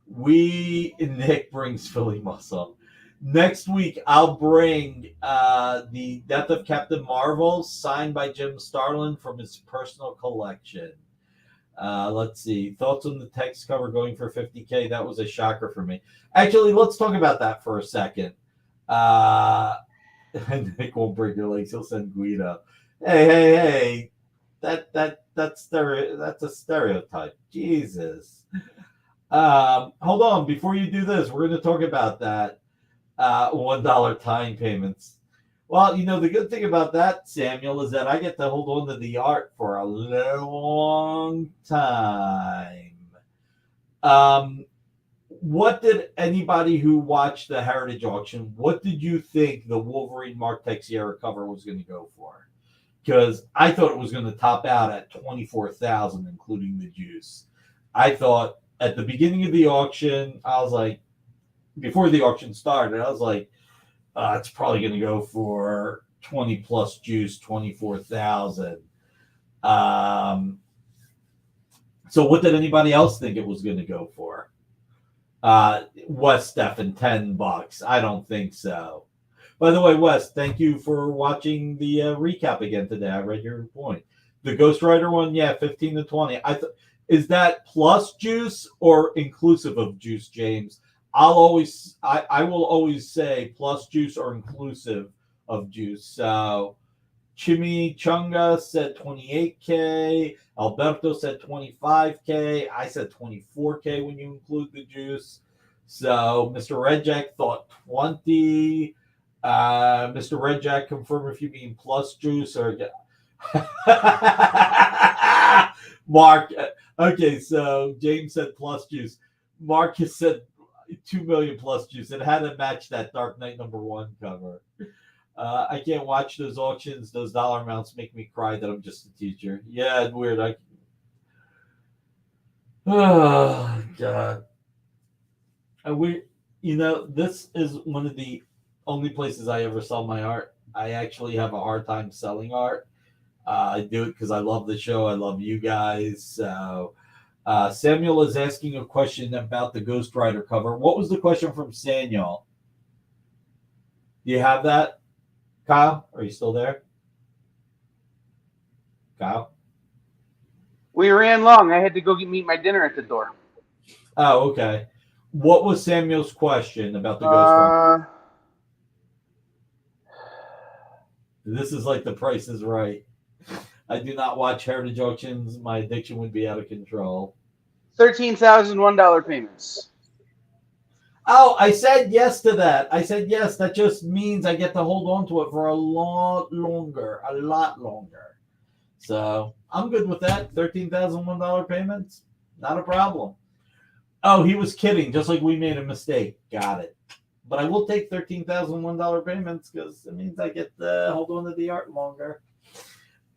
Nick brings Philly muscle. Next week, I'll bring the Death of Captain Marvel, signed by Jim Starlin from his personal collection. Let's see. Thoughts on the text cover going for $50K? That was a shocker for me. Actually, let's talk about that for a second. Nick won't break your legs. He'll send Guido. Hey. That's a stereotype. Jesus. Hold on. Before you do this, we're going to talk about that. $1 time payments. Well, the good thing about that, Samuel, is that I get to hold on to the art for a long time. What did anybody who watched the Heritage Auction, what did you think the Wolverine Mark Teixeira cover was going to go for? Because I thought it was going to top out at $24,000, including the juice. I thought at the beginning of the auction, I was like, before the auction started, I was like, it's probably going to go for 20 plus juice, 24,000. So what did anybody else think it was going to go for? Wes, Stefan, $10. I don't think so. By the way, Wes, thank you for watching the recap again today. I read your point. The Ghost Rider one, 15 to 20. Is that plus juice or inclusive of juice, James? I will always say plus juice or inclusive of juice. So Chimichanga said 28K. Alberto said 25K. I said 24K when you include the juice. So Mr. Redjack thought 20. Mr. Redjack, confirm if you mean plus juice or Mark. Okay, so James said plus juice. Marcus said 2 million plus juice. It had to match that Dark Knight #1 cover. I can't watch those auctions. Those dollar amounts make me cry that I'm just a teacher. Yeah, it's weird. Oh God. This is one of the only places I ever sell my art. I actually have a hard time selling art. I do it because I love the show. I love you guys. So Samuel is asking a question about the Ghost Rider cover. What was the question from Samuel? Do you have that? Kyle, are you still there? Kyle? We ran long. I had to go meet my dinner at the door. Oh, okay. What was Samuel's question about the Ghost Rider? This is like The Price is Right. I do not watch Heritage Auctions. My addiction would be out of control. $13,001 payments. Oh, I said yes to that. I said yes. That just means I get to hold on to it for a lot longer. So I'm good with that. $13,001 payments. Not a problem. Oh, he was kidding. Just like we made a mistake. Got it. But I will take $13,001 payments because it means I get to hold on to the art longer.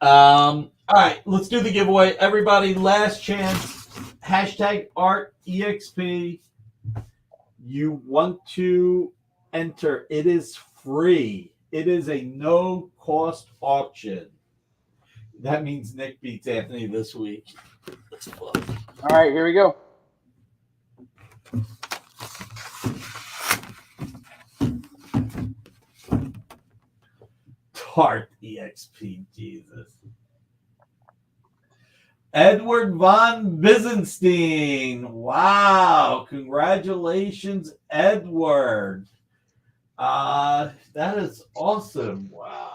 All right, let's do the giveaway. Everybody, last chance. #ArtEXP. You want to enter. It is free. It is a no-cost auction. That means Nick beats Anthony this week. All right, here we go. Art EXP, Jesus. Edward von Byzanstein. Wow. Congratulations, Edward. That is awesome. Wow.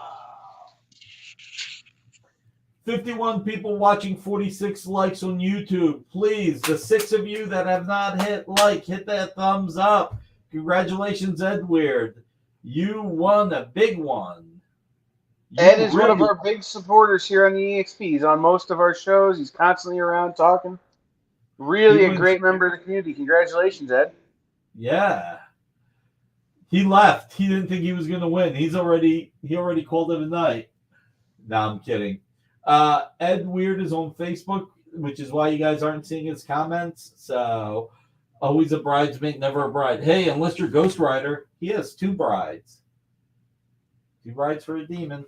51 people watching, 46 likes on YouTube. Please, the 6 of you that have not hit like, hit that thumbs up. Congratulations, Edward. You won a big one. Ed is one of our big supporters here on the EXP. He's on most of our shows. He's constantly around talking. Really a great member of the community. Congratulations, Ed. Yeah. He left. He didn't think he was going to win. He already called it a night. No, I'm kidding. Ed Weird is on Facebook, which is why you guys aren't seeing his comments. So, always a bridesmaid, never a bride. Hey, unless you're Ghost Rider, he has 2 brides. 2 brides for a demon.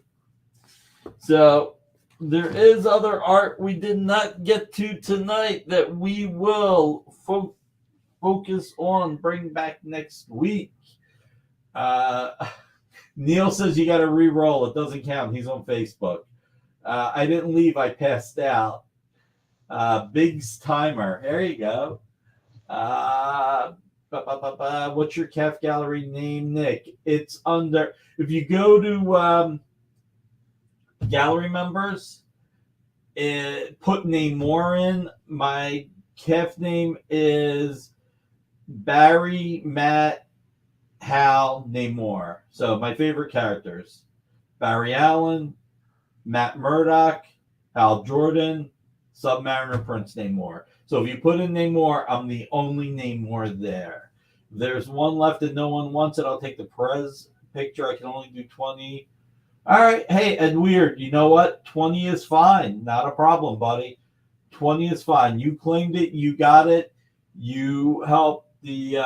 So, there is other art we did not get to tonight that we will focus on, bring back next week. Neil says you got to re-roll. It doesn't count. He's on Facebook. I didn't leave. I passed out. Big's timer. There you go. What's your calf gallery name, Nick? It's under. If you go to gallery members, put Namor in. My calf name is Barry, Matt, Hal, Namor. So my favorite characters: Barry Allen, Matt Murdock, Hal Jordan, Submariner, Prince Namor. So if you put in Namor, I'm the only Namor there. If there's one left and no one wants it, I'll take the Perez picture. I can only do 20. All right. Hey, Ed Weird, you know what? 20 is fine. Not a problem, buddy. 20 is fine. You claimed it. You got it. You helped the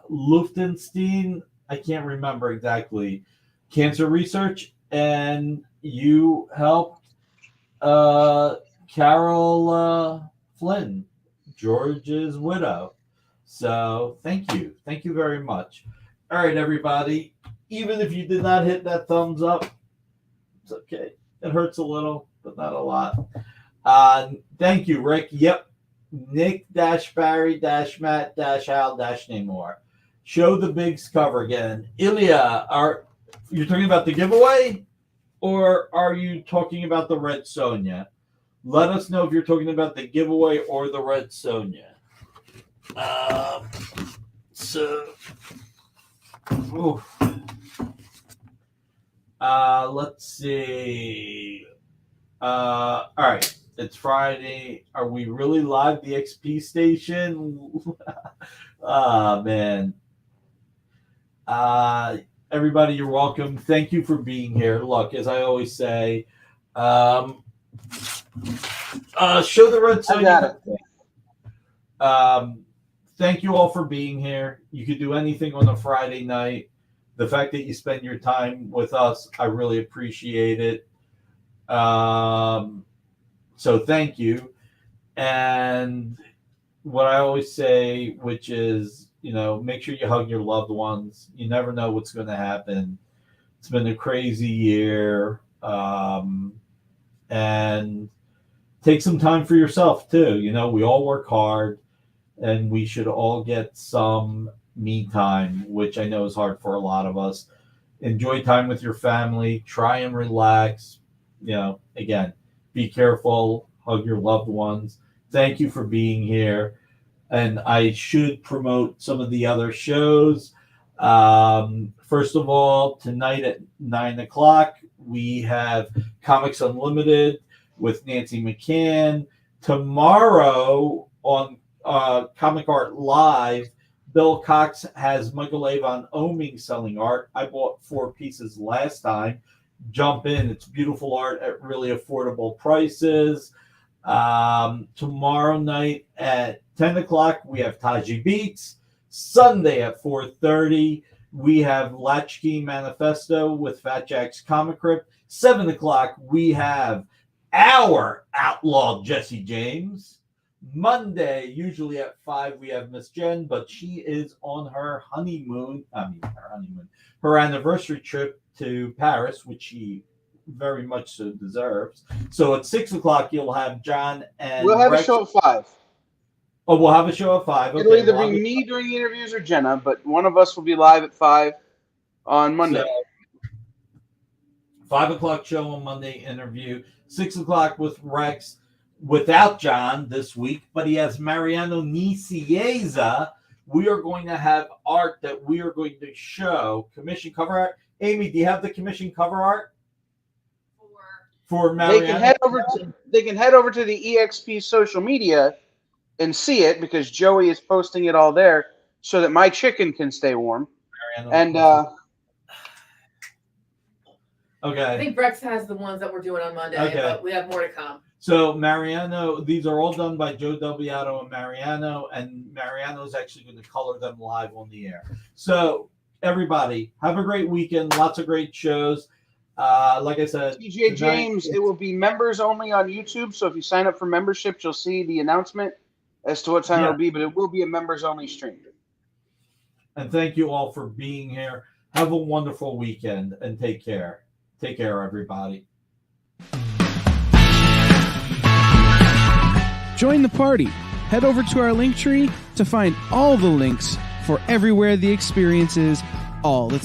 Luftenstein, I can't remember exactly, cancer research, and you helped Carol Flynn, George's widow. So thank you. Thank you very much. All right, everybody. Even if you did not hit that thumbs up, it's okay. It hurts a little, but not a lot. Thank you, Rick. Yep. Nick-Barry-Matt-Hal-Namor. Show the Bigs cover again. Ilya, you're talking about the giveaway, or are you talking about the Red Sonja? Let us know if you're talking about the giveaway or the Red Sonja. Let's see. All right. It's Friday. Are we really live? The XP station? Man. Everybody, you're welcome. Thank you for being here. Look, as I always say, show the Red Sonja. Thank you all for being here. You could do anything on a Friday night. The fact that you spend your time with us, I really appreciate it. So thank you. And what I always say, which is, make sure you hug your loved ones. You never know what's going to happen. It's been a crazy year. And take some time for yourself too. We all work hard, and we should all get some me time, which I know is hard for a lot of us. Enjoy time with your family. Try and relax. Again, be careful. Hug your loved ones. Thank you for being here. And I should promote some of the other shows. First of all, tonight at 9:00, we have Comics Unlimited with Nancy McCann. Tomorrow on Comic Art Live, Bill Cox has Michael Avon Oming selling art. I bought 4 pieces last time. Jump in. It's beautiful art at really affordable prices. Tomorrow night at 10:00, we have Taji Beats. Sunday at 4:30, we have Latchkey Manifesto with Fat Jack's Comic Crypt. 7:00, we have our outlaw Jesse James. Monday, usually at 5, we have Miss Jen, but she is on her her anniversary trip to Paris, which she very much so deserves. So at 6:00, you'll have John and we'll have Rex. a show at 5. Oh, we'll have a show at 5. Okay, It'll either be me during the interviews or Jenna, but one of us will be live at 5 on Monday. So, 5:00 show on Monday interview. 6:00 with Rex, without John this week, but he has Mariano Nicieza. We are going to have art that we are going to show, commission cover art. Amy, do you have the commission cover art for Mariano? They can head over to the EXP social media and see it, because Joey is posting it all there so that my chicken can stay warm. Mariano, okay. I think Brex has the ones that we're doing on Monday, but we have more to come. So Mariano, these are all done by Joe Del Beato and Mariano is actually going to color them live on the air. So everybody, have a great weekend. Lots of great shows. Like I said, TJ James, it will be members only on YouTube. So if you sign up for membership, you'll see the announcement as to what time it'll be, but it will be a members only stream. And thank you all for being here. Have a wonderful weekend and take care. Take care, everybody. Join the party. Head over to our link tree to find all the links for everywhere the experience is all the time.